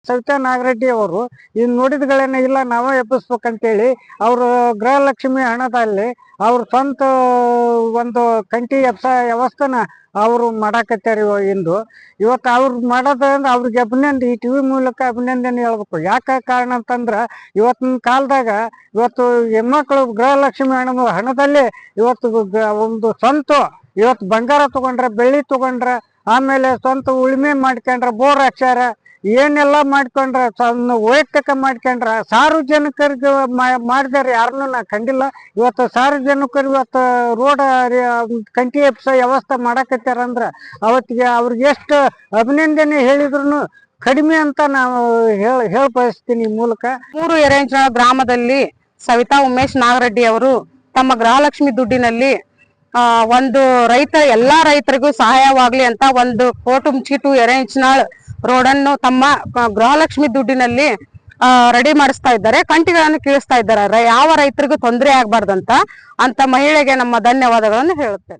ಸವಿತಾ ನಾಗರೆಡ್ಡಿ ಅವರು ಇನ್ ನೋಡಿದ್ಗಳೇನ ಇಲ್ಲ ನಾವೇ ಎಬ್ಬಿಸ್ಬೇಕಂತೇಳಿ ಅವರು ಗೃಹಲಕ್ಷ್ಮಿ ಹಣದಲ್ಲಿ ಅವ್ರ ಸ್ವಂತ ಒಂದು ಕಂಟಿ ಎಬ್ಸ ವ್ಯವಸ್ಥೆನ ಅವರು ಮಾಡಾಕತ್ಯಾರ ಇಂದು. ಇವತ್ತು ಅವ್ರು ಮಾಡೋದ್ರಿಂದ ಅವ್ರಿಗೆ ಅಭಿನಂದನೆ, ಈ ಟಿವಿ ಮೂಲಕ ಅಭಿನಂದನೆ ಹೇಳ್ಬೇಕು. ಯಾಕೆ ಕಾರಣ ಅಂತಂದ್ರ ಇವತ್ತಿನ ಕಾಲದಾಗ ಇವತ್ತು ಹೆಣ್ಮಕ್ಳು ಗೃಹಲಕ್ಷ್ಮಿ ಹಣದಲ್ಲಿ ಇವತ್ತು ಒಂದು ಸ್ವಂತ ಇವತ್ತು ಬಂಗಾರ ತಗೊಂಡ್ರ, ಬೆಳ್ಳಿ ತಗೊಂಡ್ರ, ಆಮೇಲೆ ಸ್ವಂತ ಉಳುಮೆ ಮಾಡ್ಕೊಂಡ್ರ, ಬೋರ್ ಹಾಕ್ಸ್ಯಾರ, ಏನೆಲ್ಲ ಮಾಡ್ಕೊಂಡ್ರ, ವೈಯಕ್ತಿಕ ಮಾಡ್ಕೊಂಡ್ರ, ಸಾರ್ವಜನಿಕರಿಗೆ ಮಾಡಿದಾರ ಯಾರನ್ನೂ ನಾ ಕಂಡಿಲ್ಲ. ಇವತ್ತು ಸಾರ್ವಜನಿಕರು ಇವತ್ತು ರೋಡ್ ಕಂಟಿ ಎಪ್ಸ ವ್ಯವಸ್ಥೆ ಮಾಡಾಕತ್ಯಾರ ಅಂದ್ರ ಅವತ್ತಿಗೆ ಅವ್ರಿಗೆ ಎಷ್ಟು ಅಭಿನಂದನೆ ಹೇಳಿದ್ರು ಕಡಿಮೆ ಅಂತ ನಾವು ಹೇಳ ಬಯಸ್ತೀನಿ ಈ ಮೂಲಕ. ಮೂರು ಎರೆಂಚನ ಗ್ರಾಮದಲ್ಲಿ ಸವಿತಾ ಉಮೇಶ್ ನಾಗರೆಡ್ಡಿ ಅವರು ತಮ್ಮ ಗೃಹಲಕ್ಷ್ಮಿ ದುಡ್ಡಿನಲ್ಲಿ ಒಂದು ಎಲ್ಲಾ ರೈತರಿಗೂ ಸಹಾಯವಾಗ್ಲಿ ಅಂತ ಒಂದು ಕೋಟುಂಚೀಟು ಎರೆಂಚನಾಳ್ ರೋಡನ್ನು ತಮ್ಮ ಗೃಹಲಕ್ಷ್ಮಿ ದುಡ್ಡಿನಲ್ಲಿ ರೆಡಿ ಮಾಡಿಸ್ತಾ ಇದ್ದಾರೆ. ಕಂಟಿಗಳನ್ನು ಕೀಳಿಸ್ತಾ ಇದ್ದಾರೆ. ಯಾವ ರೈತರಿಗೂ ತೊಂದರೆ ಆಗ್ಬಾರ್ದಂತ ಅಂತ ಮಹಿಳೆಗೆ ನಮ್ಮ ಧನ್ಯವಾದಗಳನ್ನು ಹೇಳುತ್ತೇನೆ.